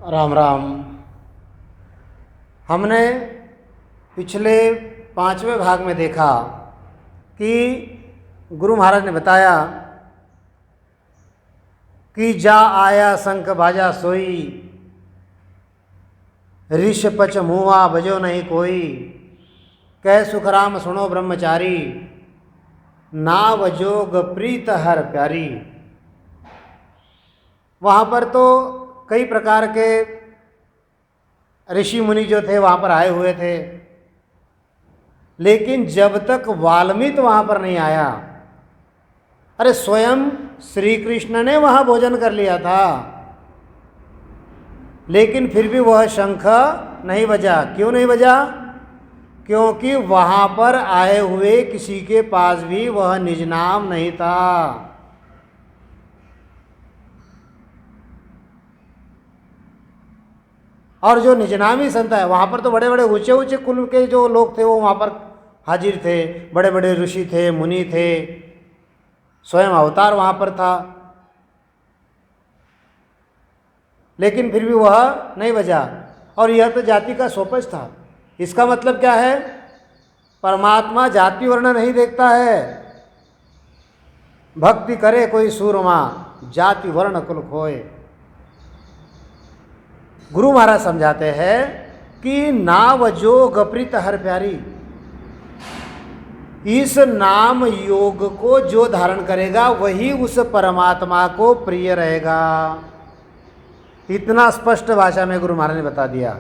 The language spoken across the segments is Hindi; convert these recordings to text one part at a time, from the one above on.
राम राम। हमने पिछले 5वें भाग में देखा कि गुरु महाराज ने बताया कि जा आया शंख बाजा सोई, ऋष पच मुआ बजो नहीं कोई, कह सुखराम सुनो ब्रह्मचारी, नाव जोग प्रीत हर प्यारी। वहाँ पर तो कई प्रकार के ऋषि मुनि जो थे वहाँ पर आए हुए थे, लेकिन जब तक वाल्मीकि वहाँ पर नहीं आया, अरे स्वयं श्री कृष्ण ने वहाँ भोजन कर लिया था, लेकिन फिर भी वह शंख नहीं बजा। क्यों नहीं बजा? क्योंकि वहाँ पर आए हुए किसी के पास भी वह निज नाम नहीं था। और जो निजनामी संत है वहाँ पर तो बड़े बड़े ऊंचे ऊंचे कुल के जो लोग थे वो वहाँ पर हाजिर थे, बड़े बड़े ऋषि थे, मुनि थे, स्वयं अवतार वहाँ पर था, लेकिन फिर भी वह नहीं बजा। और यह तो जाति का सोपच था। इसका मतलब क्या है? परमात्मा जाति वर्ण नहीं देखता है। भक्ति करे कोई सूरमा, जाति वर्ण कुल खोए। गुरु महाराज समझाते हैं कि नाव जोग प्रीत हर प्यारी, इस नाम योग को जो धारण करेगा वही उस परमात्मा को प्रिय रहेगा। इतना स्पष्ट भाषा में गुरु महाराज ने बता दिया।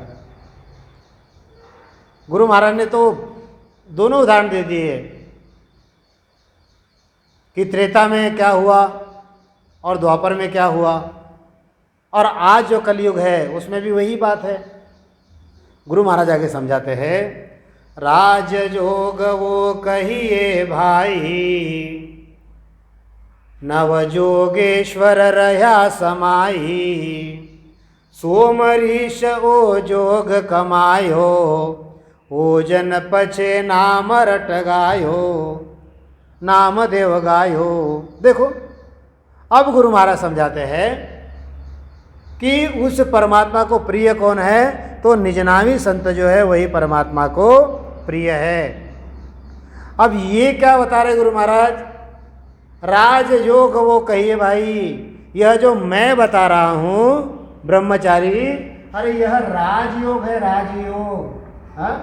गुरु महाराज ने तो दोनों उदाहरण दे दिए कि त्रेता में क्या हुआ और द्वापर में क्या हुआ, और आज जो कलयुग है उसमें भी वही बात है। गुरु महाराज आगे समझाते हैं, राज जोग वो कहिए भाई, नव जोगेश्वर रहा समाई, सोमरीश ओ जोग कमायो, ओजन पछे नाम रट गायो, नाम देव गायो। देखो, अब गुरु महाराज समझाते हैं कि उस परमात्मा को प्रिय कौन है? तो निजनामी संत जो है वही परमात्मा को प्रिय है। अब ये क्या बता रहे गुरु महाराज? राजयोग वो कहिए भाई, यह जो मैं बता रहा हूँ ब्रह्मचारी, अरे यह राजयोग है, राजयोग। हाँ?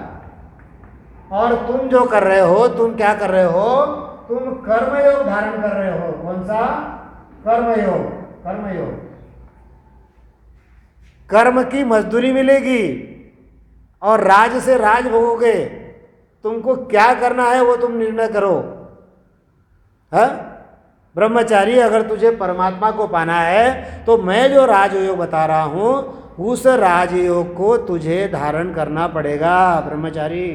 और तुम जो कर रहे हो, तुम क्या कर रहे हो? तुम कर्मयोग धारण कर रहे हो। कौन सा? कर्मयोग। कर्मयोग, कर्म की मजदूरी मिलेगी और राज से राज भोगोगे। तुमको क्या करना है वो तुम निर्णय करो। है ब्रह्मचारी, अगर तुझे परमात्मा को पाना है तो मैं जो राजयोग बता रहा हूं उस राजयोग को तुझे धारण करना पड़ेगा ब्रह्मचारी।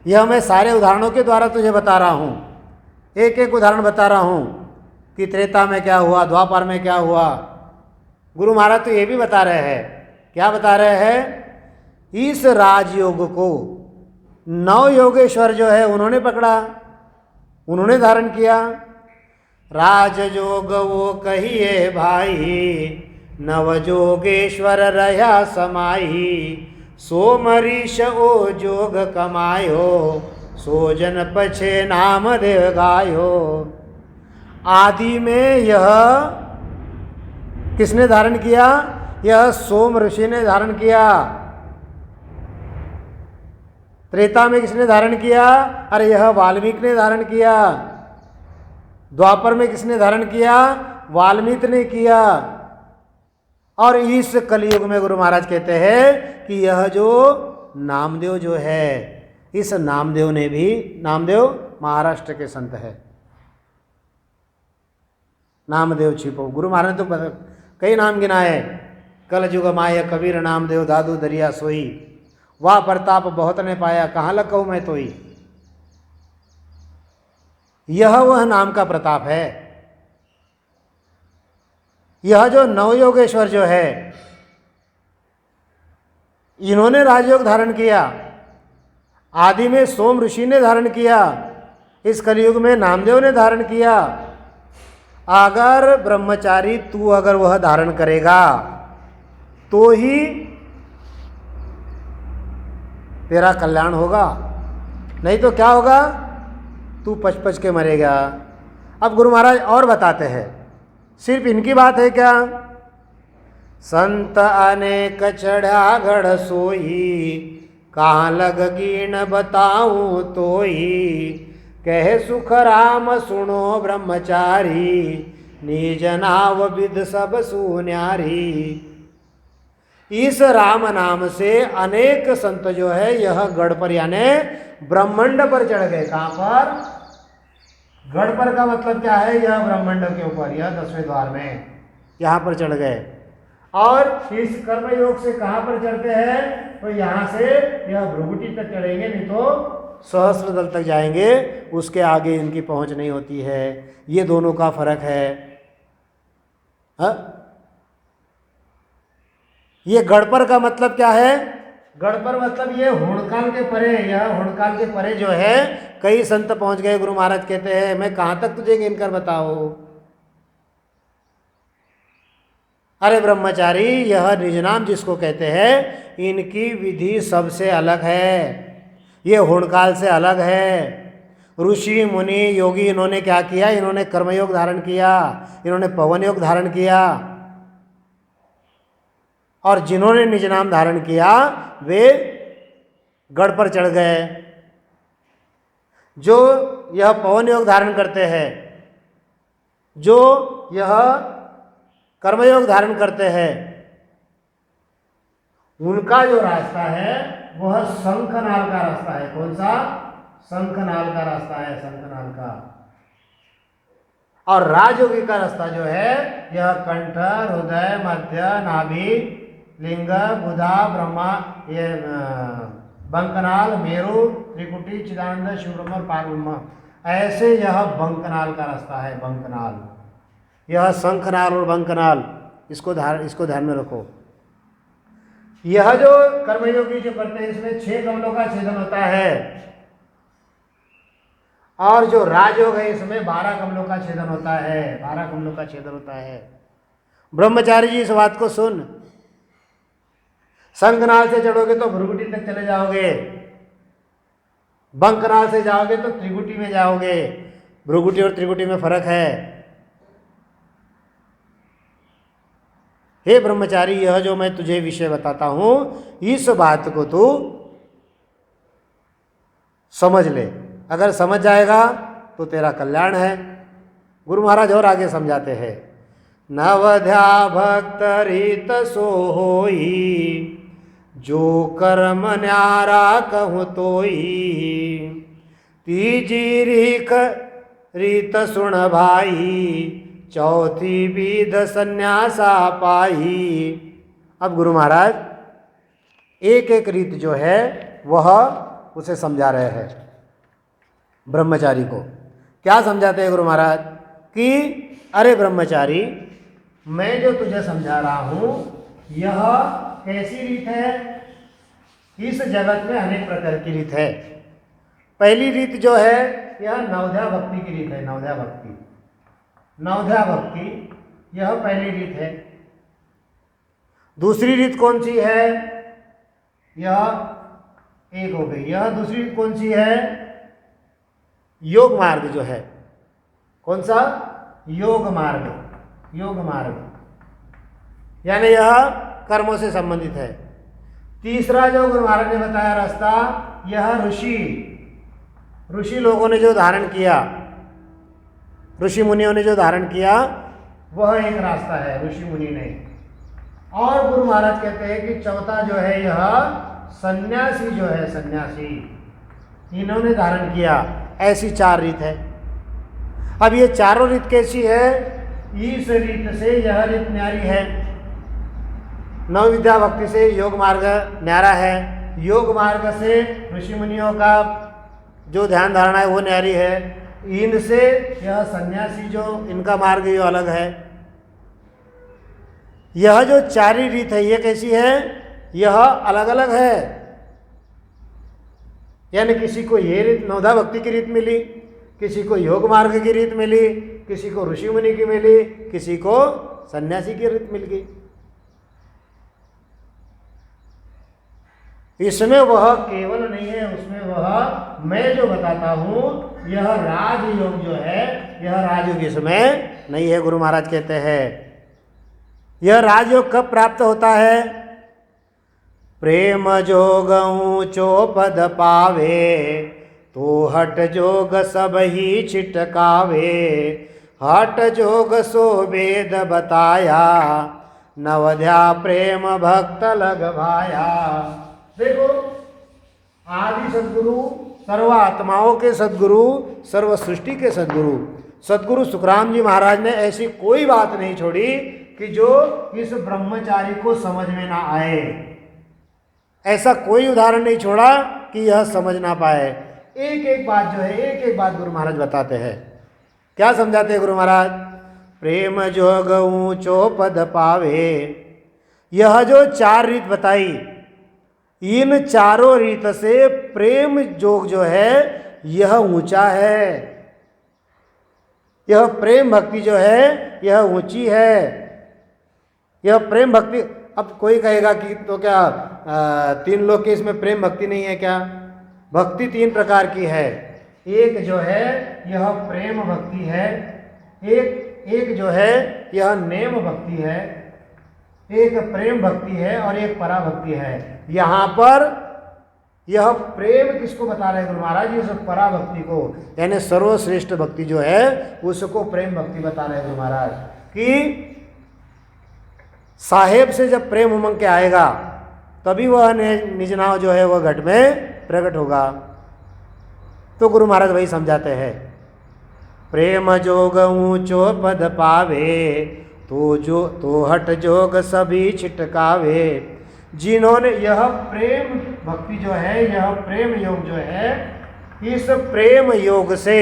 यह मैं सारे उदाहरणों के द्वारा तुझे बता रहा हूं, एक एक उदाहरण बता रहा हूं कि त्रेता में क्या हुआ, द्वापर में क्या हुआ। गुरु महाराज तो ये भी बता रहे हैं, क्या बता रहे हैं? इस राजयोग को नव योगेश्वर जो है उन्होंने पकड़ा, उन्होंने धारण किया। राजयोग वो कहिए भाई, नव जोगेश्वर रहा समाई, सोमरीश ओ जोग कमायो, सोजन पछे नाम देव गायो। आदि में यह किसने धारण किया? यह सोम ऋषि ने धारण किया। त्रेता में किसने धारण किया? अरे यह वाल्मीकि ने धारण किया। द्वापर में किसने धारण किया? वाल्मीकि ने किया। और इस कलयुग में गुरु महाराज कहते हैं कि यह जो नामदेव जो है, इस नामदेव ने भी, नामदेव महाराष्ट्र के संत है, नामदेव छिपो। गुरु महाराज ने तो कई नाम गिनाए, कल युग माय कबीर नामदेव दादू दरिया सोई, वाह प्रताप बहुत ने पाया, कहाँ लगूं मैं तोई। यह वह नाम का प्रताप है। यह जो नवयोगेश्वर जो है, इन्होंने राजयोग धारण किया। आदि में सोम ऋषि ने धारण किया, इस कलयुग में नामदेव ने धारण किया। अगर ब्रह्मचारी तू अगर वह धारण करेगा तो ही तेरा कल्याण होगा, नहीं तो क्या होगा, तू पच पच के मरेगा। अब गुरु महाराज और बताते हैं, सिर्फ इनकी बात है क्या? संत अनेक चढ़ा गढ़ सोई, कहाँ लग कीन बताऊं तोई, कहे सुख राम सुनो ब्रह्मचारी, निज नाव विद सब सुन्यारी। इस राम नाम से अनेक संत जो है यह गढ़ पर यानी ब्रह्मांड पर चढ़ गए। कहाँ पर? गढ़ पर का मतलब क्या है? यह ब्रह्मांड के ऊपर, यह 10वें द्वार में यहाँ पर चढ़ गए। और इस कर्म योग से कहाँ पर चढ़ते हैं? तो यहाँ से यह भ्रुगुटी तक चढ़ेंगे, नहीं तो सहस्त्र दल तक जाएंगे, उसके आगे इनकी पहुंच नहीं होती है। ये दोनों का फर्क है। ये गढ़पर का मतलब क्या है? गढ़पर मतलब ये हुणकाल के परे, यह हुणकाल के परे जो है कई संत पहुंच गए। गुरु महाराज कहते हैं मैं कहाँ तक तुझे गिनकर बताओ। अरे ब्रह्मचारी, यह निज नाम जिसको कहते हैं इनकी विधि सबसे अलग है, ये हुणकाल से अलग है। ऋषि मुनि योगी इन्होंने क्या किया? इन्होंने कर्मयोग धारण किया, इन्होंने पवन योग धारण किया, और जिन्होंने निज नाम धारण किया वे गढ़ पर चढ़ गए। जो यह पवन योग धारण करते हैं, जो यह कर्मयोग धारण करते हैं, उनका जो रास्ता है वह शंखनाल का रास्ता है। कौन सा? शंखनाल का रास्ता है, शंखनाल का। और राजयोगी का रास्ता जो है यह कंठ, हृदय, मध्य, नाभि, लिंग, बुधा, ब्रह्मा, ये बंकनाल, मेरु, त्रिकुटी, चिदानंद, शिवब्रह्म और पारब्रह्म, ऐसे यह बंकनाल का रास्ता है। बंकनाल, यह शंखनाल और बंकनाल, इसको ध्यान में रखो। यह जो कर्मयोगी जो करते हैं इसमें 6 कमलों का छेदन होता है, और जो राजयोग है इसमें 12 कमलों का छेदन होता है। 12 कमलों का छेदन होता है। ब्रह्मचारी जी इस बात को सुन, शंखनाल से चढ़ोगे तो भ्रुगुटी तक चले जाओगे, बंकनाल से जाओगे तो त्रिकुटी में जाओगे। भ्रुगुटी और त्रिकुटी में फर्क है। हे ब्रह्मचारी, यह जो मैं तुझे विषय बताता हूं इस बात को तू समझ ले। अगर समझ जाएगा तो तेरा कल्याण है। गुरु महाराज और आगे समझाते हैं, नवध्या भक्त रीत सो होई, जो कर्म न्यारा कहूँ तोई, तीजी रीत सुन भाई, चौथी विध संन्यासा पाई। अब गुरु महाराज एक एक रीत जो है वह उसे समझा रहे हैं ब्रह्मचारी को। क्या समझाते हैं गुरु महाराज? कि अरे ब्रह्मचारी, मैं जो तुझे समझा रहा हूं यह कैसी रीत है? इस जगत में अनेक प्रकार की रीत है। पहली रीत जो है यह नवध्या भक्ति की रीत है। नवध्या भक्ति, नवध्या भक्ति यह पहली रीत है। दूसरी रीत कौन सी है? यह एक हो गई। यह दूसरी रीत कौन सी है? योग मार्ग जो है। कौन सा? योग मार्ग। योग मार्ग यानी यह कर्मों से संबंधित है। तीसरा जो गुरु महाराज ने बताया रास्ता, यह ऋषि लोगों ने जो धारण किया, ऋषि मुनियों ने जो धारण किया वह एक रास्ता है ऋषि मुनि ने। और गुरु महाराज कहते हैं कि चौथा जो है यह सन्यासी जो है, सन्यासी इन्होंने धारण किया। ऐसी 4 रीत है। अब ये चारों रीत कैसी है? इस रीत से यह रीत न्यारी है। नव विद्या भक्ति से योग मार्ग न्यारा है। योग मार्ग से ऋषि मुनियों का जो ध्यान धारणा है वो न्यारी है। इनसे यह सन्यासी जो इनका मार्ग ये अलग है। यह जो 4 रीत है ये कैसी है? यह अलग अलग है। यानी किसी को ये रीत नवधा भक्ति की रीत मिली, किसी को योग मार्ग की रीत मिली, किसी को ऋषि मुनि की मिली, किसी को सन्यासी की रीत मिल गई। इसमें वह केवल नहीं है, उसमें वह मैं जो बताता हूँ यह राजयोग जो है, यह राजयोग इसमें नहीं है। गुरु महाराज कहते हैं यह राजयोग कब प्राप्त होता है? प्रेम जोग ऊंचो पद पावे, तो हट जोग सब ही छिटकावे। हट जोग सो वेद बताया, नवध्या प्रेम भक्त लग भाया। देखो, आदि सदगुरु, सर्व आत्माओं के सदगुरु, सर्व सृष्टि के सदगुरु सदगुरु सुखराम जी महाराज ने ऐसी कोई बात नहीं छोड़ी कि जो इस ब्रह्मचारी को समझ में ना आए। ऐसा कोई उदाहरण नहीं छोड़ा कि यह समझ ना पाए। एक एक बात जो है, एक एक बात गुरु महाराज बताते हैं। क्या समझाते हैं गुरु महाराज? प्रेम जोग ऊंचो पद पावे। यह जो 4 रीत बताई, इन चारों रीत से प्रेम जोग जो है यह ऊंचा है। यह प्रेम भक्ति जो है यह ऊंची है। यह प्रेम भक्ति, अब कोई कहेगा कि तो क्या 3 लोग के इसमें प्रेम भक्ति नहीं है क्या? भक्ति 3 प्रकार की है। एक जो है यह प्रेम भक्ति है, एक जो है यह नेम भक्ति है, एक प्रेम भक्ति है और एक पराभक्ति है। यहाँ पर यह प्रेम किसको बता रहे हैं गुरु महाराज? इस पराभक्ति को, यानी सर्वश्रेष्ठ भक्ति जो है उसको प्रेम भक्ति बता रहे हैं गुरु महाराज कि साहेब से जब प्रेम उमंग के आएगा तभी वह निज नाव जो है वह घट में प्रकट होगा। तो गुरु महाराज वही समझाते हैं, प्रेम जोग ऊंचो पद पावे, तो हट जोग सभी छिटकावे। जिन्होंने यह प्रेम भक्ति जो है, यह प्रेम योग जो है, इस प्रेम योग से,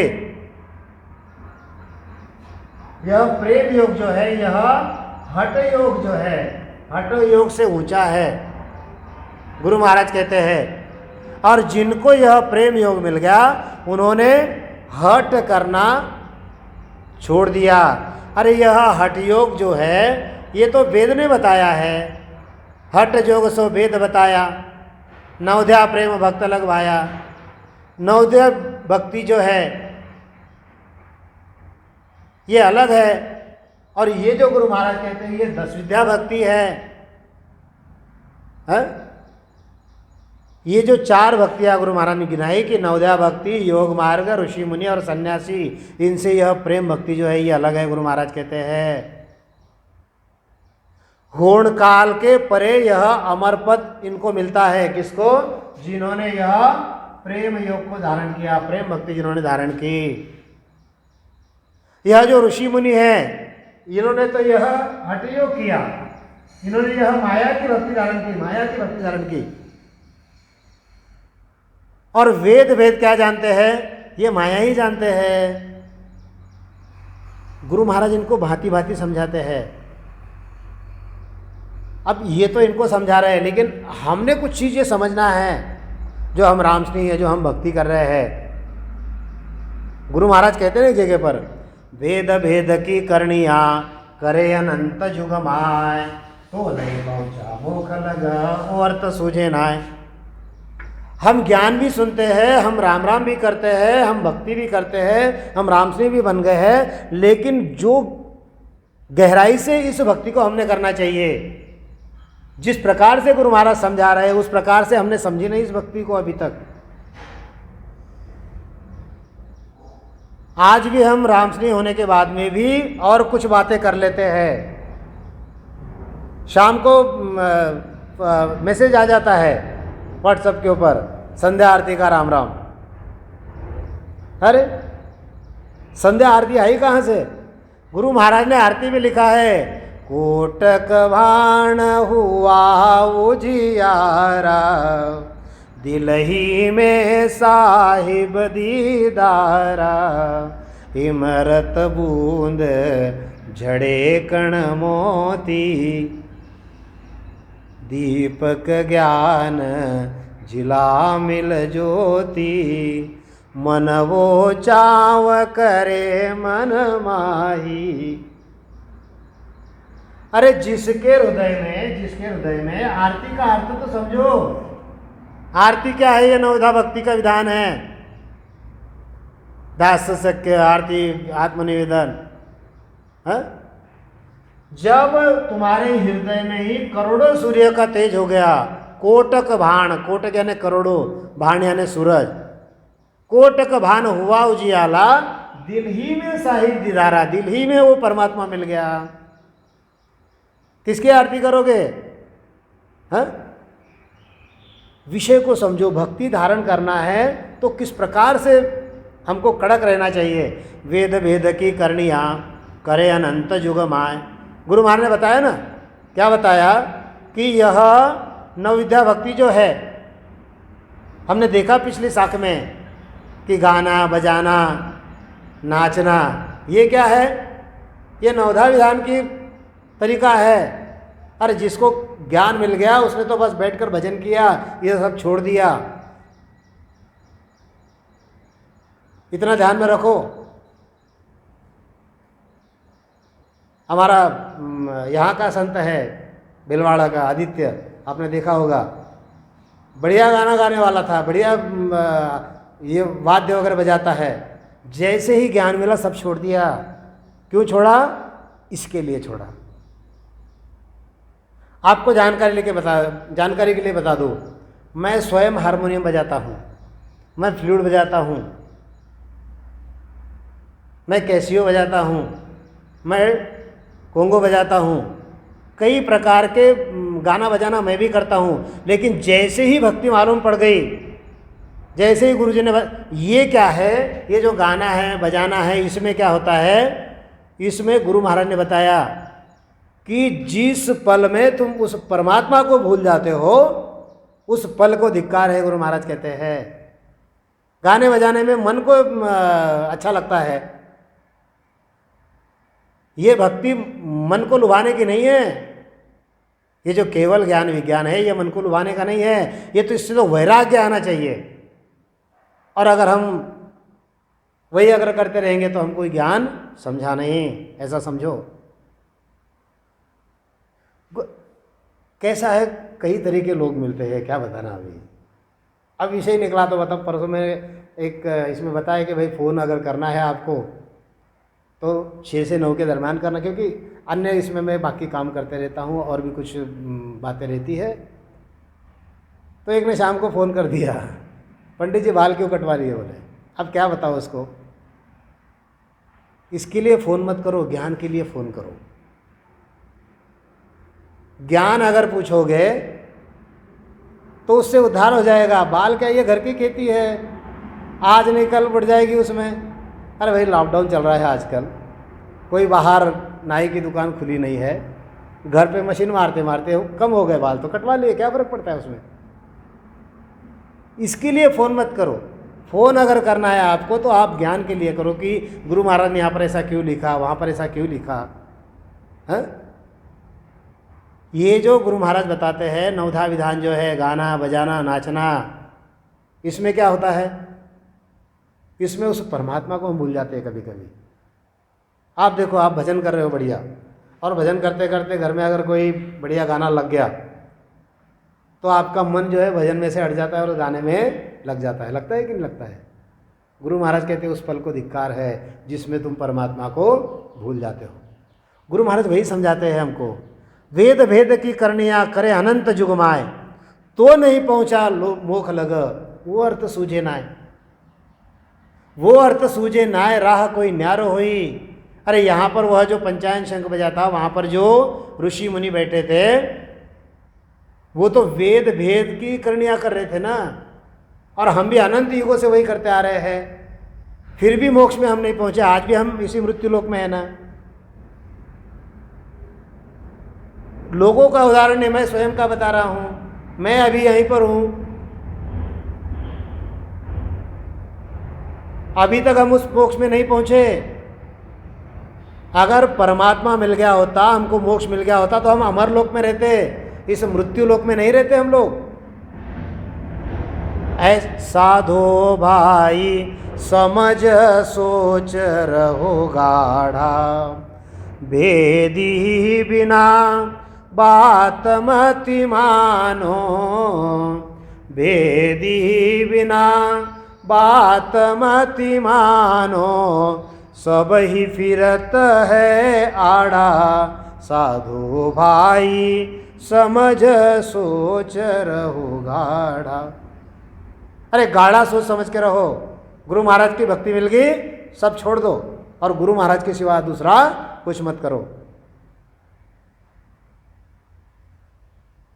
यह प्रेम योग जो है यह हठ योग जो है, हठ योग से ऊंचा है गुरु महाराज कहते हैं। और जिनको यह प्रेम योग मिल गया उन्होंने हठ करना छोड़ दिया। अरे यह हठ योग जो है ये तो वेद ने बताया है। हठ जोग सो वेद बताया, नवध्या प्रेम भक्त लग भाया। नवध्या भक्ति जो है ये अलग है, और ये जो गुरु महाराज कहते हैं ये 10 विद्या भक्ति है। ये जो 4 भक्तियां गुरु महाराज ने गिनाई कि नवध्या भक्ति, योग मार्ग, ऋषि मुनि और सन्यासी, इनसे यह प्रेम भक्ति जो है ये अलग है। गुरु महाराज कहते हैं होण काल के परे यह अमर पद इनको मिलता है। किसको? जिन्होंने यह प्रेम योग को धारण किया, प्रेम भक्ति जिन्होंने धारण की। यह जो ऋषि मुनि है इन्होंने तो यह हठ योग किया, इन्होंने यह माया की भक्ति धारण की, माया की भक्ति धारण की। और वेद क्या जानते हैं? ये माया ही जानते हैं। गुरु महाराज इनको भांति भांति समझाते हैं। अब ये तो इनको समझा रहे हैं, लेकिन हमने कुछ चीज़ें समझना है जो हम रामस्नेही है, जो हम भक्ति कर रहे हैं। गुरु महाराज कहते हैं एक जगह पर, वेद भेद की करनिया करे अनंत जुगमाय, तो नहीं पहुँचा मोख लगा अर्थ सूझे नाय। हम ज्ञान भी सुनते हैं, हम राम राम भी करते हैं, हम भक्ति भी करते हैं, हम रामस्नेही भी बन गए हैं, लेकिन जो गहराई से इस भक्ति को हमने करना चाहिए, जिस प्रकार से गुरु महाराज समझा रहे हैं उस प्रकार से हमने समझी नहीं इस भक्ति को अभी तक। आज भी हम रामस्नेही होने के बाद में भी और कुछ बातें कर लेते हैं। शाम को मैसेज आ जाता है व्हाट्सएप के ऊपर, संध्या आरती का राम राम। अरे संध्या आरती आई कहाँ से? गुरु महाराज ने आरती में लिखा है, कोटक भाण हुआ उजियारा, दिलही में साहिब दीदारा, इमरत बूंद झड़े कण मोती, दीपक ज्ञान जिला मिल ज्योति, मन वो चाव करे मन माही। अरे जिसके हृदय में आरती का अर्थ तो समझो, आरती क्या है? ये नवधा भक्ति का विधान है। दास सख्य आरती आत्मनिवेदन। जब तुम्हारे हृदय में ही करोड़ों सूर्य का तेज हो गया, कोटक भाण, कोटक यानी करोड़ों, भाण यानी सूरज, कोटक भान हुआ उजियाला, दिल ही में साहिब दीदारा, दिल ही में वो परमात्मा मिल गया। किसकी आरती करोगे? विषय को समझो। भक्ति धारण करना है तो किस प्रकार से हमको कड़क रहना चाहिए। वेद भेद की करनिया करे अनंत युग माय। गुरु महाराज ने बताया ना, क्या बताया कि यह नवविद्या भक्ति जो है, हमने देखा पिछली शाख में कि गाना बजाना नाचना, ये क्या है? ये नवधा विधान की तरीका है। अरे जिसको ज्ञान मिल गया उसने तो बस बैठकर भजन किया, ये सब छोड़ दिया। इतना ध्यान में रखो। हमारा यहाँ का संत है भिलवाड़ा का आदित्य, आपने देखा होगा, बढ़िया गाना गाने वाला था, बढ़िया ये वाद्य वगैरह बजाता है। जैसे ही ज्ञान मिला सब छोड़ दिया। क्यों छोड़ा? इसके लिए छोड़ा। आपको जानकारी के लिए बता दूँ, मैं स्वयं हारमोनियम बजाता हूँ, मैं फ्लूट बजाता हूँ, मैं कैसियो बजाता हूँ, मैं कोंगो बजाता हूँ, कई प्रकार के गाना बजाना मैं भी करता हूँ। लेकिन जैसे ही भक्ति मालूम पड़ गई, जैसे ही गुरुजी ने ये क्या है, ये जो गाना है बजाना है, इसमें क्या होता है? इसमें गुरु महाराज ने बताया कि जिस पल में तुम उस परमात्मा को भूल जाते हो, उस पल को धिक्कार है। गुरु महाराज कहते हैं गाने बजाने में मन को अच्छा लगता है, ये भक्ति मन को लुभाने की नहीं है। ये जो केवल ज्ञान विज्ञान है, ये मन को लुभाने का नहीं है। ये तो इससे तो वैराग्य आना चाहिए। और अगर हम वही अगर करते रहेंगे तो हम कोई ज्ञान समझा नहीं, ऐसा समझो। कैसा है, कई तरह के लोग मिलते हैं, क्या बताना। अब विषय निकला तो बता, परसों में एक इसमें बताया कि भाई फ़ोन अगर करना है आपको तो 6 से 9 के दरम्यान करना, क्योंकि अन्य इसमें मैं बाकी काम करते रहता हूँ और भी कुछ बातें रहती है। तो एक ने शाम को फ़ोन कर दिया, पंडित जी बाल क्यों कटवा रही है? बोले अब क्या बताओ उसको। इसके लिए फ़ोन मत करो, ज्ञान के लिए फ़ोन करो। ज्ञान अगर पूछोगे तो उससे उद्धार हो जाएगा। बाल क्या, ये घर की खेती है, आज नहीं कल बढ़ जाएगी उसमें। अरे भाई लॉकडाउन चल रहा है आजकल, कोई बाहर नाई की दुकान खुली नहीं है, घर पे मशीन मारते मारते कम हो गए बाल तो कटवा लिए, क्या फ़र्क पड़ता है उसमें। इसके लिए फ़ोन मत करो। फ़ोन अगर करना है आपको तो आप ज्ञान के लिए करो कि गुरु महाराज ने यहाँ पर ऐसा क्यों लिखा, वहाँ पर ऐसा क्यों लिखा है। ये जो गुरु महाराज बताते हैं नवधा विधान जो है, गाना बजाना नाचना, इसमें क्या होता है? इसमें उस परमात्मा को हम भूल जाते हैं कभी कभी। आप देखो, आप भजन कर रहे हो बढ़िया, और भजन करते करते घर में अगर कोई बढ़िया गाना लग गया तो आपका मन जो है भजन में से हट जाता है और गाने में लग जाता है। लगता है कि नहीं लगता है? गुरु महाराज कहते हैं उस पल को धिक्कार है जिसमें तुम परमात्मा को भूल जाते हो। गुरु महाराज वही समझाते हैं हमको, वेद भेद की करनिया करे अनंत जुगमाए, तो नहीं पहुँचा मोख लग, वो अर्थ सूझे नाय, वो अर्थ सूझे नाय, राह कोई न्यारो होई। अरे यहाँ पर वह जो पंचायन शंख बजाता, वहाँ पर जो ऋषि मुनि बैठे थे, वो तो वेद भेद की करनिया कर रहे थे ना। और हम भी अनंत युगों से वही करते आ रहे हैं, फिर भी मोक्ष में हम नहीं पहुँचे। आज भी हम इसी मृत्यु लोक में है ना। लोगों का उदाहरण नहीं, मैं स्वयं का बता रहा हूँ। मैं अभी यहीं पर हूँ, अभी तक हम उस मोक्ष में नहीं पहुँचे। अगर परमात्मा मिल गया होता, हमको मोक्ष मिल गया होता तो हम अमर लोक में रहते, इस मृत्यु लोक में नहीं रहते हम लोग। साधो भाई समझ सोच रहो गाढ़ा, भेदी बिना बात मति मानो, भेदी बिना बात मति मानो, सब ही फिरत है आड़ा, साधु भाई समझ सोच रहो गाढ़ा। अरे गाढ़ा सोच समझ के रहो। गुरु महाराज की भक्ति मिल गई, सब छोड़ दो और गुरु महाराज के सिवा दूसरा कुछ मत करो।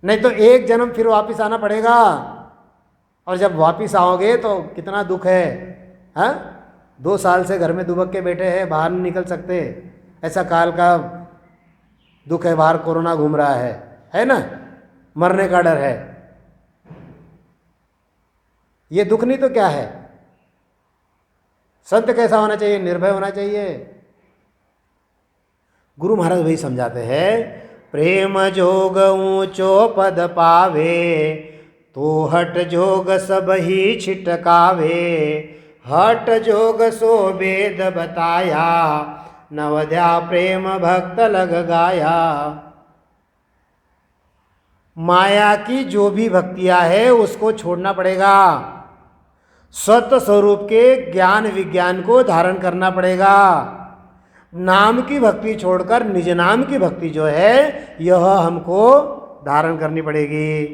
नहीं तो एक जन्म फिर वापिस आना पड़ेगा, और जब वापिस आओगे तो कितना दुख है। हाँ, 2 साल से घर में दुबक के बैठे हैं, बाहर नहीं निकल सकते, ऐसा काल का दुख है। बाहर कोरोना घूम रहा है ना, मरने का डर है। ये दुख नहीं तो क्या है। संत कैसा होना चाहिए? निर्भय होना चाहिए। गुरु महाराज वही समझाते हैं, प्रेम जोग ऊंचो पद पावे, तो हट जोग सब ही छिटकावे, हट जोग सो वेद बताया, नवद्या प्रेम भक्त लग गाया। माया की जो भी भक्तियां है उसको छोड़ना पड़ेगा, सत्य स्वरूप के ज्ञान विज्ञान को धारण करना पड़ेगा। नाम की भक्ति छोड़कर निज नाम की भक्ति जो है यह हमको धारण करनी पड़ेगी,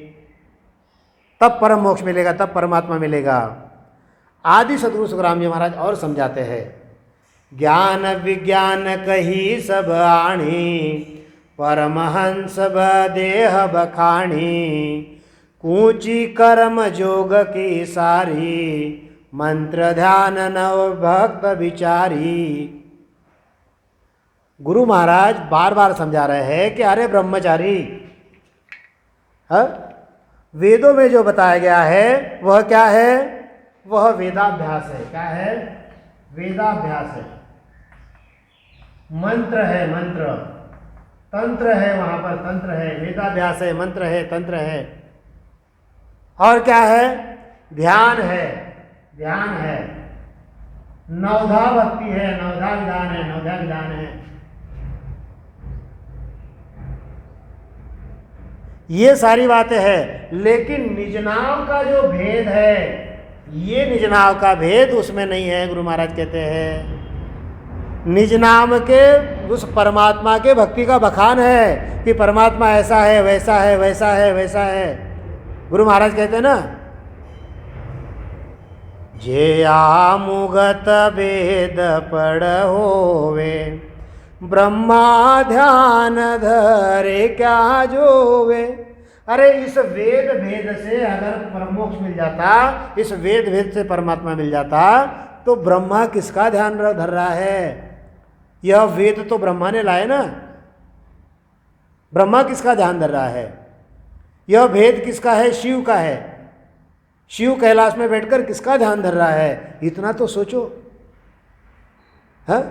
तब परम मोक्ष मिलेगा, तब परमात्मा मिलेगा। आदि सद्गुरु सुखराम जी महाराज और समझाते हैं, ज्ञान विज्ञान कही सब आणी, परमहंस देह बखाणी, कूची कर्म जोग की सारी, मंत्र ध्यान नव भक्त विचारी। गुरु महाराज बार बार समझा रहे हैं कि अरे ब्रह्मचारी, वेदों में जो बताया गया है वह क्या है? वह वेदाभ्यास है। क्या है? वेदाभ्यास है, मंत्र है, मंत्र, तंत्र है, वहां पर तंत्र है, वेदाभ्यास है, मंत्र है, तंत्र है। और क्या है? ध्यान है, ध्यान है, नवधा भक्ति है, नवधा विधान है, नवधा विधान है। ये सारी बातें हैं, लेकिन निजनाम का जो भेद है, ये निजनाम का भेद उसमें नहीं है। गुरु महाराज कहते हैं निज नाम के उस परमात्मा के भक्ति का बखान है कि परमात्मा ऐसा है, वैसा है, वैसा है, वैसा है। गुरु महाराज कहते हैं ना, जे आमुगत वेद पढ़ होवे, ब्रह्मा ध्यान धरे क्या जोवे। अरे इस वेद भेद से अगर परमोक्ष मिल जाता, इस वेद भेद से परमात्मा मिल जाता, तो ब्रह्मा किसका ध्यान धर रहा है? यह वेद तो ब्रह्मा ने लाए ना, ब्रह्मा किसका ध्यान धर रहा है? यह भेद किसका है? शिव का है। शिव कैलाश में बैठकर किसका ध्यान धर रहा है? इतना तो सोचो। हाँ,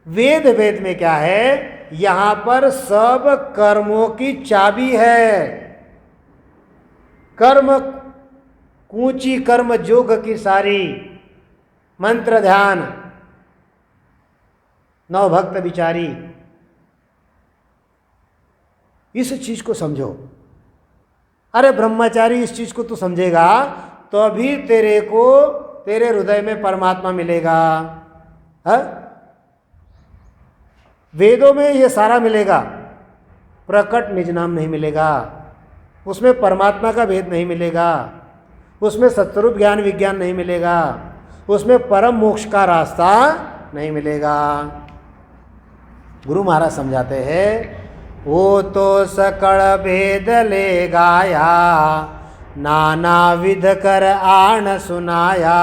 वेद वेद में क्या है? यहां पर सब कर्मों की चाबी है। कर्म कूची कर्म जोग की सारी, मंत्र ध्यान नव भक्त विचारी। इस चीज को समझो। अरे ब्रह्मचारी इस चीज को तो समझेगा तो अभी तेरे को तेरे हृदय में परमात्मा मिलेगा। है? वेदों में ये सारा मिलेगा, प्रकट निज नाम नहीं मिलेगा, उसमें परमात्मा का भेद नहीं मिलेगा, उसमें सत्स्वरूप ज्ञान विज्ञान नहीं मिलेगा, उसमें परम मोक्ष का रास्ता नहीं मिलेगा। गुरु महाराज समझाते हैं, वो तो सकल भेद ले गाया, नाना विध कर आन सुनाया,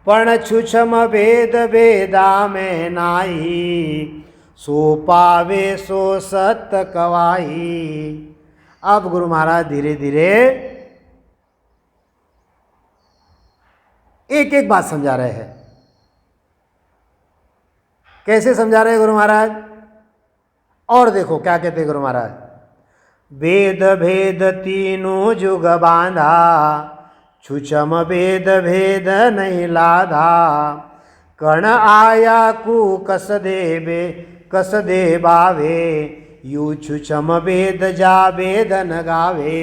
पण छुछम भेद भेदा में नाई, सो पावे सो सत्य कवाई। अब गुरु महाराज धीरे धीरे एक एक बात समझा रहे हैं। कैसे समझा रहे हैं गुरु महाराज? और देखो क्या कहते हैं गुरु महाराज, वेद भेद तीनों जुग बांधा, छुछम भेद भेद नहीं लाधा, कण आया कु कस दे बावे, यू छुछम भेद जा वेद न गावे।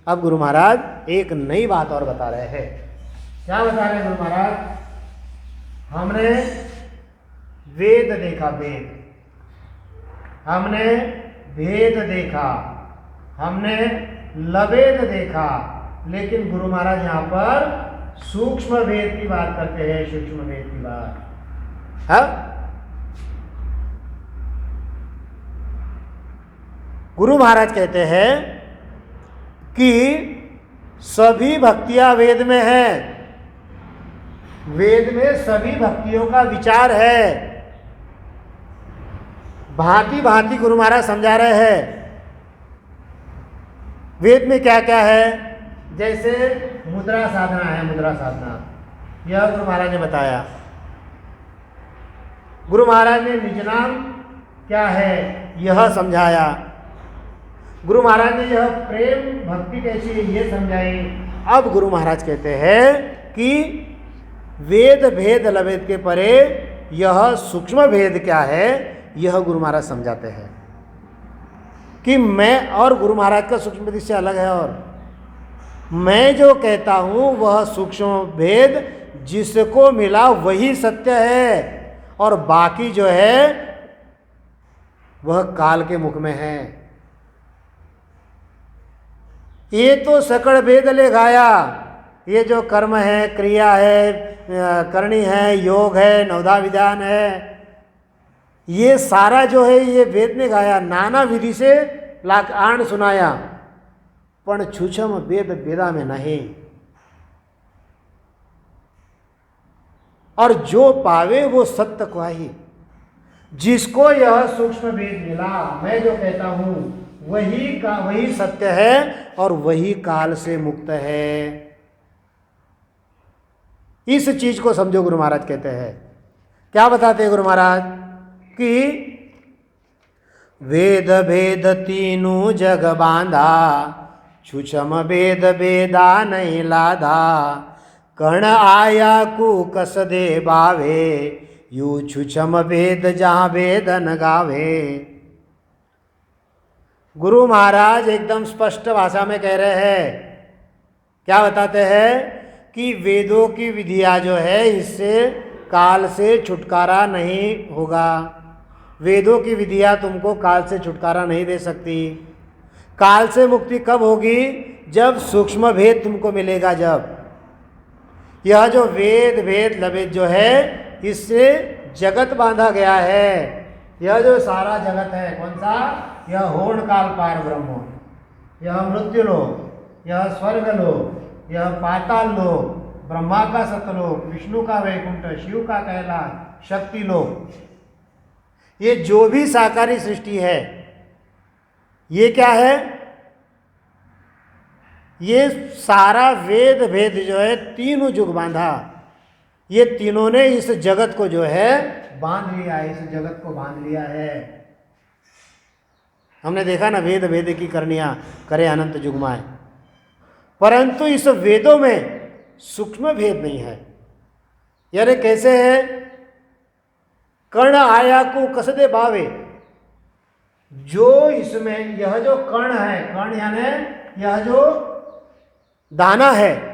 अब गुरु महाराज एक नई बात और बता रहे हैं। क्या बता रहे हैं गुरु महाराज? हमने वेद देखा, वेद, हमने भेद देखा, हमने लवेद देखा, लेकिन गुरु महाराज यहाँ पर सूक्ष्म भेद की बात करते हैं, सूक्ष्म भेद की बात। हाँ, गुरु महाराज कहते हैं कि सभी भक्तियां वेद में है, वेद में सभी भक्तियों का विचार है। भांति भांति गुरु महाराज समझा रहे हैं वेद में क्या क्या है। जैसे मुद्रा साधना है, मुद्रा साधना, यह गुरु महाराज ने बताया। गुरु महाराज ने निज नाम क्या है यह समझाया। गुरु महाराज ने यह प्रेम भक्ति कैसी है ये समझाई। अब गुरु महाराज कहते हैं कि वेद भेद लवेद के परे यह सूक्ष्म भेद क्या है, यह गुरु महाराज समझाते हैं कि मैं और गुरु महाराज का सूक्ष्म भेद से अलग है। और मैं जो कहता हूँ वह सूक्ष्म भेद जिसको मिला वही सत्य है, और बाकी जो है वह काल के मुख में है। ये तो सकड़ भेद ले गाया, ये जो कर्म है, क्रिया है, करनी है, योग है, नवधा विधान है, ये सारा जो है ये वेद ने गाया, नाना विधि से लाख आण सुनाया, पण छुछम वेद वेदा में नहीं। और जो पावे वो सत्य क्वाही, जिसको यह सूक्ष्म भेद मिला, मैं जो कहता हूं वही सत्य है और वही काल से मुक्त है। इस चीज को समझो गुरु महाराज कहते हैं। क्या बताते हैं गुरु महाराज कि वेद भेद तीनों जग बांधा, छुछम भेद भेदा नहीं लाधा, कर्ण आया कु कस दे बावे, यू छुछम भेद जहां भेद न गावे। गुरु महाराज एकदम स्पष्ट भाषा में कह रहे हैं। क्या बताते हैं कि वेदों की विधियां जो है इससे काल से छुटकारा नहीं होगा। वेदों की विधियां तुमको काल से छुटकारा नहीं दे सकती। काल से मुक्ति कब होगी? जब सूक्ष्म भेद तुमको मिलेगा। जब यह जो वेद भेद लवेद जो है इससे जगत बांधा गया है। यह जो सारा जगत है कौन सा? यह होण काल पार ब्रह्म, यह मृत्यु लोक, यह स्वर्ग लोक, यह पाताल लोक, ब्रह्मा का सतलोक, विष्णु का वैकुंठ, शिव का कैलाश, शक्ति लोक, ये जो भी साकारी सृष्टि है ये क्या है? ये सारा वेद भेद जो है तीनों जुग बांधा। ये तीनों ने इस जगत को जो है बांध लिया है, इस जगत को बांध लिया है। हमने देखा ना, वेद वेद की करनिया करे अनंत जुगमाए, परंतु इस वेदों में सूक्ष्म भेद नहीं है। यानी कैसे है? कर्ण आया को कसदे बावे, जो इसमें यह जो कर्ण है, कर्ण यानी यह जो दाना है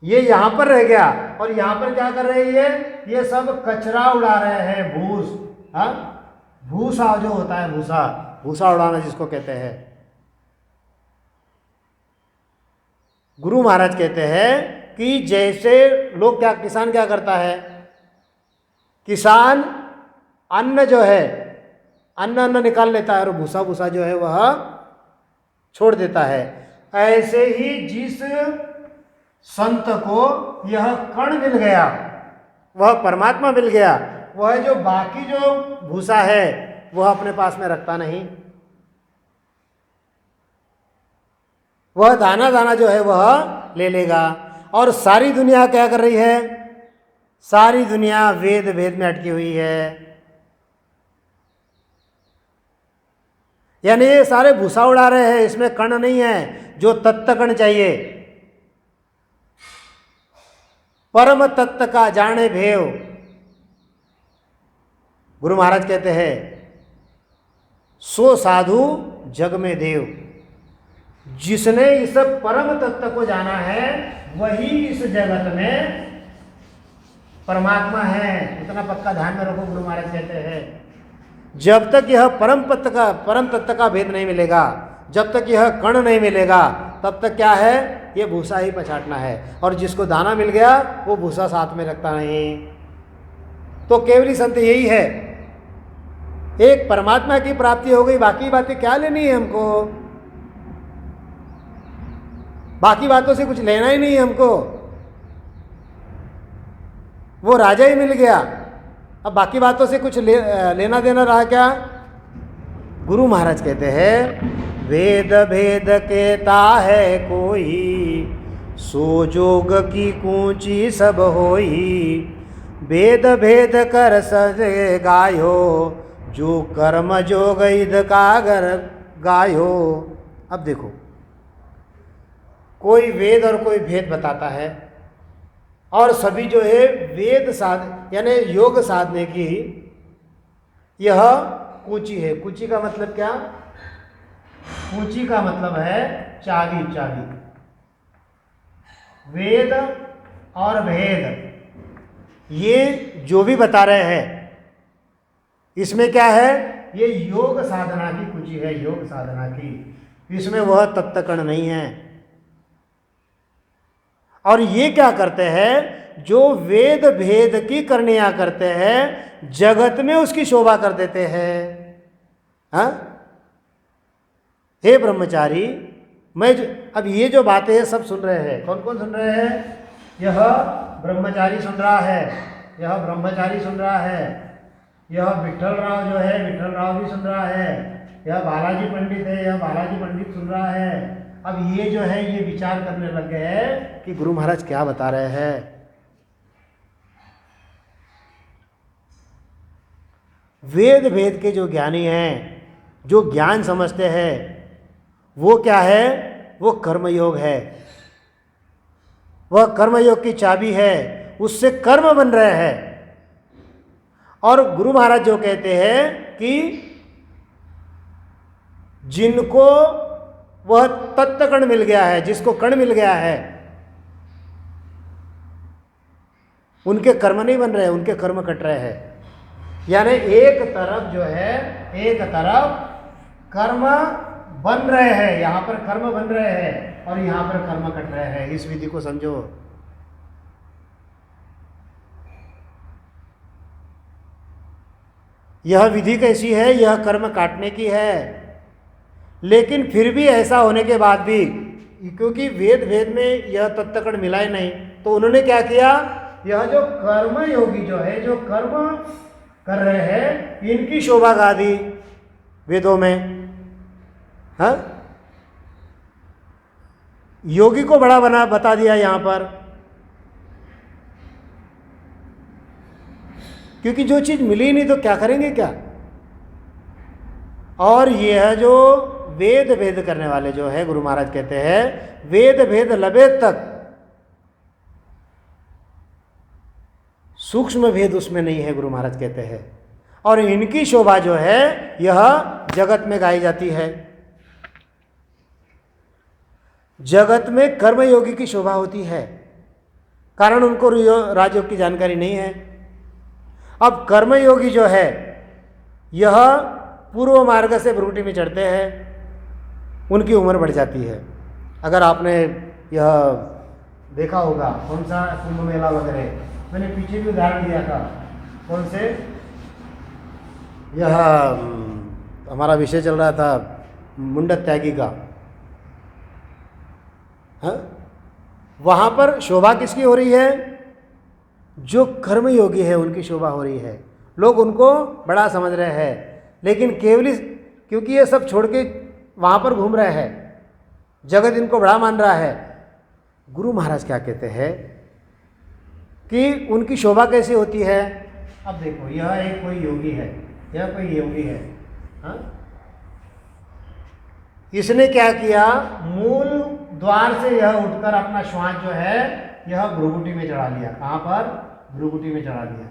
ये यहां पर रह गया, और यहां पर क्या कर रही है? ये सब कचरा उड़ा रहे हैं, भूस, हाँ, भूसा जो होता है, भूसा, भूसा उड़ाना जिसको कहते हैं। गुरु महाराज कहते हैं कि जैसे लोग क्या, किसान क्या करता है? किसान अन्न जो है, अन्न निकाल लेता है और भूसा भूसा जो है वह छोड़ देता है। ऐसे ही जिस संत को यह कण मिल गया, वह परमात्मा मिल गया, वह जो बाकी जो भूसा है वह अपने पास में रखता नहीं। वह दाना दाना जो है वह ले लेगा। और सारी दुनिया क्या कर रही है? सारी दुनिया वेद भेद में अटकी हुई है। यानी ये सारे भूसा उड़ा रहे हैं, इसमें कण नहीं है। जो तत्व कण चाहिए, परम तत्व का जाने भेव। गुरु महाराज कहते हैं सो साधु जग में देव। जिसने इस परम तत्व को जाना है वही इस जगत में परमात्मा है। इतना पक्का ध्यान में रखो, गुरु महाराज कहते हैं जब तक यह परम तत्व का भेद नहीं मिलेगा, जब तक यह कण नहीं मिलेगा, तब तक क्या है, ये भूसा ही पछाटना है। और जिसको दाना मिल गया वो भूसा साथ में रखता नहीं। तो केवली संत यही है, एक परमात्मा की प्राप्ति हो गई, बाकी बातें क्या लेनी है हमको, बाकी बातों से कुछ लेना ही नहीं है हमको। वो राजा ही मिल गया, अब बाकी बातों से कुछ लेना देना रहा क्या। गुरु महाराज कहते हैं वेद भेद केता है कोई, सो जोग की कूंची सब होई। वेद भेद कर सजे गायो, जो कर्म जोग इद कागर गायो। अब देखो, कोई वेद और कोई भेद बताता है, और सभी जो है वेद यानी योग साधने की यह कूंची है। कूंची का मतलब क्या, कूंची का मतलब है चाबी। चाबी, वेद और भेद ये जो भी बता रहे हैं इसमें क्या है, ये योग साधना की कुंजी है, योग साधना की। इसमें वह तत्वकण नहीं है। और ये क्या करते हैं, जो वेद भेद की करनियां करते हैं जगत में उसकी शोभा कर देते हैं। हाँ, हे ब्रह्मचारी, अब ये जो बातें हैं सब सुन रहे हैं। कौन कौन सुन रहे हैं, यह ब्रह्मचारी सुन रहा है, यह ब्रह्मचारी सुन रहा है, यह विठल राव जो है विठल राव भी सुन रहा है, यह बालाजी पंडित है, यह बालाजी पंडित सुन रहा है। अब ये जो है ये विचार करने लग गए हैं कि गुरु महाराज क्या बता रहे हैं। वेद भेद के जो ज्ञानी हैं, जो ज्ञान समझते हैं, वो क्या है, वो कर्मयोग है। वह कर्मयोग की चाबी है, उससे कर्म बन रहे हैं। और गुरु महाराज जो कहते हैं कि जिनको वह तत्व कण मिल गया है, जिसको कण मिल गया है, उनके कर्म नहीं बन रहे, उनके कर्म कट रहे हैं। यानी एक तरफ जो है, एक तरफ कर्म बन रहे हैं, यहां पर कर्म बन रहे हैं और यहां पर कर्म कट रहे हैं। इस विधि को समझो। यह विधि कैसी है, यह कर्म काटने की है। लेकिन फिर भी ऐसा होने के बाद भी, क्योंकि वेद भेद में यह तत्वकण मिला ही नहीं, तो उन्होंने क्या किया, यह जो कर्म योगी जो है, जो कर्म कर रहे हैं, इनकी शोभा गा दी वेदों में। हाँ, योगी को बड़ा बता दिया यहां पर, क्योंकि जो चीज मिली नहीं तो क्या करेंगे क्या। और यह जो वेद भेद करने वाले जो है, गुरु महाराज कहते हैं वेद भेद लबे तक सूक्ष्म भेद उसमें नहीं है, गुरु महाराज कहते हैं। और इनकी शोभा जो है यह जगत में गाई जाती है। जगत में कर्मयोगी की शोभा होती है, कारण उनको राजयोग की जानकारी नहीं है। अब कर्मयोगी जो है यह पूर्व मार्ग से भ्रुकुटी में चढ़ते हैं, उनकी उम्र बढ़ जाती है। अगर आपने यह देखा होगा, कौन सा कुंभ मेला वगैरह, मैंने पीछे भी उदाहरण दिया था, कौन से, यह हमारा विषय चल रहा था मुंडक त्यागी का। हाँ, वहाँ पर शोभा किसकी हो रही है, जो कर्मयोगी है उनकी शोभा हो रही है। लोग उनको बड़ा समझ रहे हैं, लेकिन केवल क्योंकि ये सब छोड़ के वहाँ पर घूम रहे हैं, जगत इनको बड़ा मान रहा है। गुरु महाराज क्या कहते हैं कि उनकी शोभा कैसी होती है। अब देखो, यह एक कोई योगी है, यह कोई योगी है। हाँ, इसने क्या किया, मूल द्वार से यह उठकर अपना श्वास जो है यह भ्रुकुटी में चढ़ा लिया। कहाँ पर, भ्रुकुटी में चढ़ा लिया,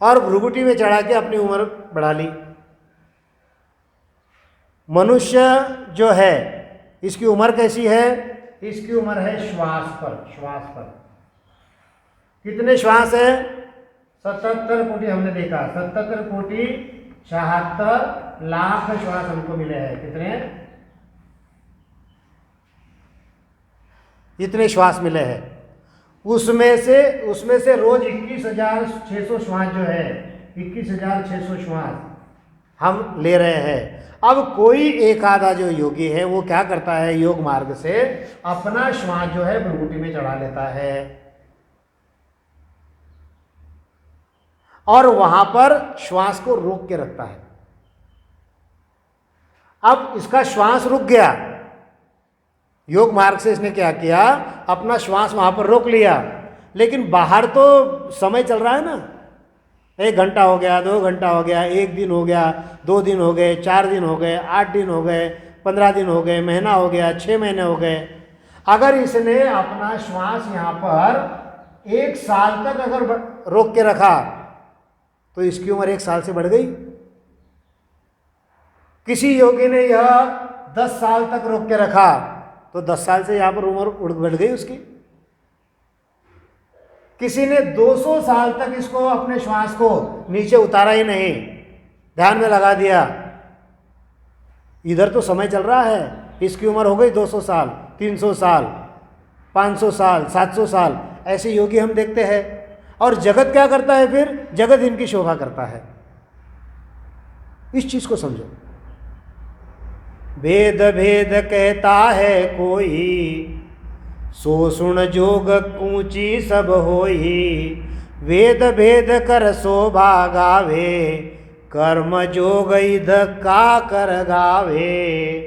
और भ्रुकुटी में चढ़ा के अपनी उम्र बढ़ा ली। मनुष्य जो है इसकी उम्र कैसी है? इसकी उम्र है श्वास पर, श्वास पर। कितने श्वास है? 77 कोटि हमने देखा, 77 कोटि 76 लाख श्वास हमको मिले हैं। कितने? इतने श्वास मिले हैं। उसमें से रोज 21,600 श्वास जो है, 21,600 श्वास हम ले रहे हैं। अब कोई एक आधा जो योगी है वो क्या करता है, योग मार्ग से अपना श्वास जो है भ्रुकुटी में चढ़ा लेता है और वहां पर श्वास को रोक के रखता है। अब इसका श्वास रुक गया, योग मार्ग से इसने क्या किया, अपना श्वास वहां पर रोक लिया, लेकिन बाहर तो समय चल रहा है ना। 1 घंटा हो गया, 2 घंटा हो गया, 1 दिन हो गया, 2 दिन हो गए, 4 दिन हो गए, 8 दिन हो गए, 15 दिन हो गए, महीना हो गया, 6 महीने हो गए। अगर इसने अपना श्वास यहाँ पर 1 साल तक अगर रोक के रखा तो इसकी उम्र 1 साल से बढ़ गई। किसी योगी ने यह 10 साल तक रोक के रखा तो 10 साल से यहाँ पर उम्र बढ़ गई उसकी। किसी ने 200 साल तक इसको अपने श्वास को नीचे उतारा ही नहीं, ध्यान में लगा दिया, इधर तो समय चल रहा है, इसकी उम्र हो गई 200 साल, 300 साल, 500 साल, 700 साल, ऐसे योगी हम देखते हैं। और जगत क्या करता है फिर? जगत इनकी शोभा करता है। इस चीज को समझो। भेद भेद कहता है कोई, सो सुन जोग ऊंची सब होई। वेद भेद कर शोभा गावे, कर्म जोग इध का कर गावे।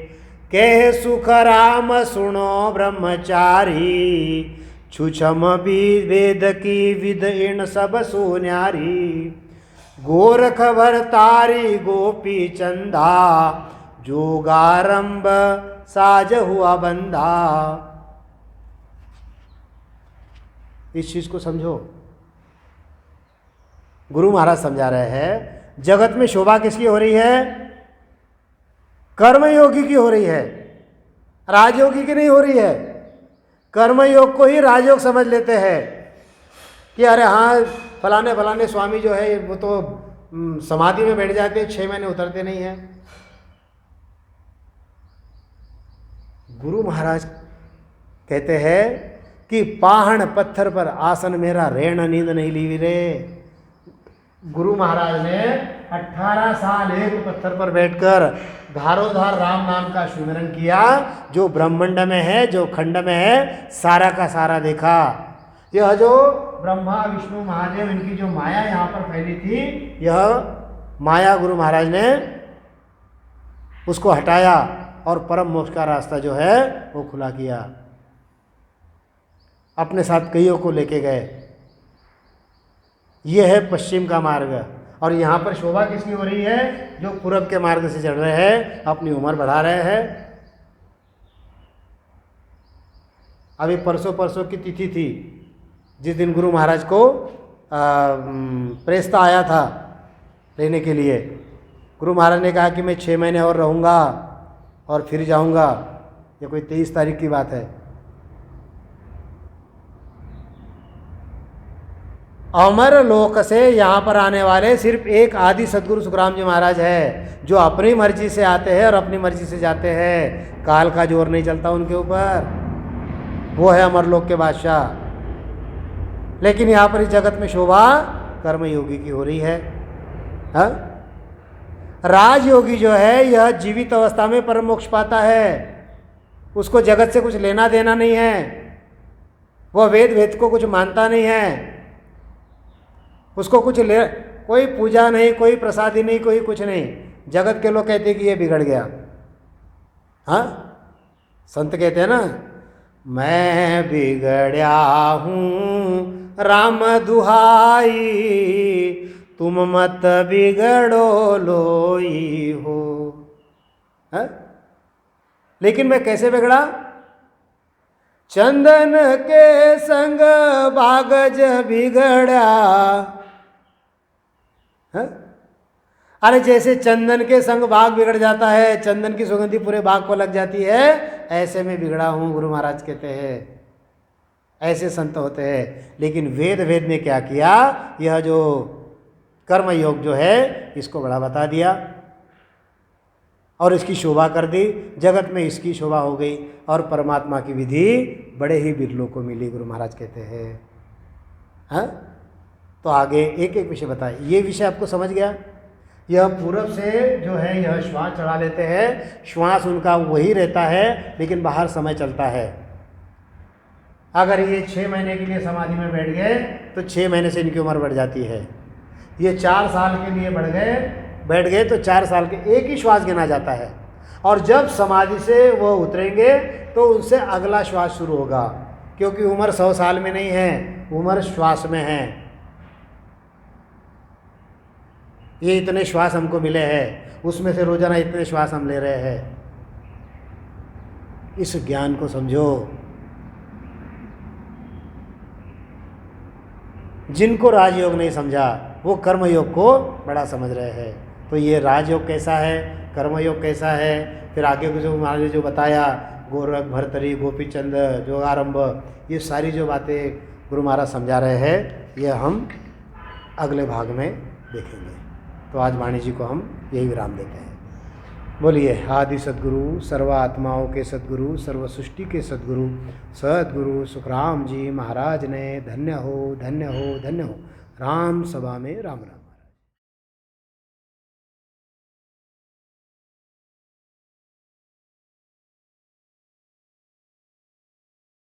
कह सुख राम सुनो ब्रह्मचारी, छुछम भी वेद की विद इन सब सोन्यारी। गोरख भरतारी गोपी चंदा, जोगारंभ साज हुआ बंधा। इस चीज को समझो। गुरु महाराज समझा रहे हैं, जगत में शोभा किसकी हो रही है? कर्मयोगी की हो रही है, राजयोगी की नहीं हो रही है। कर्मयोग को ही राजयोग समझ लेते हैं कि अरे हाँ फलाने फलाने स्वामी जो है वो तो समाधि में बैठ जाते, 6 महीने उतरते नहीं हैं। गुरु महाराज कहते हैं कि पाहण पत्थर पर आसन मेरा, रेण नींद नहीं ली रे। गुरु महाराज ने 18 साल एक पत्थर पर बैठकर धारोधार राम नाम का स्मरण किया। जो ब्रह्मांड में है, जो खंड में है, सारा का सारा देखा। यह जो ब्रह्मा विष्णु महादेव इनकी जो माया यहाँ पर फैली थी, यह माया गुरु महाराज ने उसको हटाया और परम मोक्ष का रास्ता जो है वो खुला किया। अपने साथ कईयों को लेके गए। ये है पश्चिम का मार्ग। और यहाँ पर शोभा किसकी हो रही है? जो पूरब के मार्ग से चल रहे हैं, अपनी उम्र बढ़ा रहे हैं। अभी परसों की तिथि थी जिस दिन गुरु महाराज को प्रेस्ता आया था लेने के लिए। गुरु महाराज ने कहा कि मैं 6 महीने और रहूँगा और फिर जाऊँगा। ये कोई 23 तारीख की बात है। अमर लोक से यहाँ पर आने वाले सिर्फ एक आदि सदगुरु सुखराम जी महाराज है, जो अपनी मर्जी से आते हैं और अपनी मर्जी से जाते हैं। काल का जोर नहीं चलता उनके ऊपर। वो है अमर लोक के बादशाह। लेकिन यहाँ पर इस जगत में शोभा कर्मयोगी की हो रही है। हाँ? राजयोगी जो है यह जीवित अवस्था में परम मोक्ष पाता है। उसको जगत से कुछ लेना देना नहीं है। वह वेद को कुछ मानता नहीं है। उसको कुछ कोई पूजा नहीं, कोई प्रसादी नहीं, कोई कुछ नहीं। जगत के लोग कहते हैं कि ये बिगड़ गया। हाँ, संत कहते हैं ना, मैं बिगड़या हूँ राम दुहाई, तुम मत बिगड़ो लोई हो। हाँ? लेकिन मैं कैसे बिगड़ा? चंदन के संग बागज बिगड़ा। अरे जैसे चंदन के संग बाग बिगड़ जाता है, चंदन की सुगंधी पूरे बाग को लग जाती है, ऐसे में बिगड़ा हूँ, गुरु महाराज कहते हैं। ऐसे संत होते हैं। लेकिन वेद ने क्या किया, यह जो कर्म योग जो है इसको बड़ा बता दिया और इसकी शोभा कर दी, जगत में इसकी शोभा हो गई और परमात्मा की विधि बड़े ही बिरलों को मिली, गुरु महाराज कहते हैं। हाँ, तो आगे एक एक विषय बताए। ये विषय आपको समझ गया। यह पूरब से जो है यह श्वास चढ़ा लेते हैं, श्वास उनका वही रहता है लेकिन बाहर समय चलता है। अगर ये 6 महीने के लिए समाधि में बैठ गए तो 6 महीने से इनकी उम्र बढ़ जाती है। ये 4 साल के लिए बैठ गए तो 4 साल के एक ही श्वास गिना जाता है। और जब समाधि से वो उतरेंगे तो उनसे अगला श्वास शुरू होगा, क्योंकि उम्र 100 साल में नहीं है, उम्र श्वास में है। ये इतने श्वास हमको मिले हैं, उसमें से रोजाना इतने श्वास हम ले रहे हैं। इस ज्ञान को समझो। जिनको राजयोग नहीं समझा वो कर्मयोग को बड़ा समझ रहे हैं। तो ये राजयोग कैसा है, कर्मयोग कैसा है, फिर आगे जो महाराज ने जो बताया, गोरख, भर्तरी, गोपीचंद, जोगारंभ, ये सारी जो बातें गुरु महाराज समझा रहे हैं, ये हम अगले भाग में देखेंगे। तो आज वाणी जी को हम यही विराम देते हैं। बोलिए आदि सद्गुरु, सर्व आत्माओं के सद्गुरु, सर्व सृष्टि के सद्गुरु, सद्गुरु सुखराम जी महाराज ने धन्य हो, धन्य हो, धन्य हो। राम सभा में राम राम।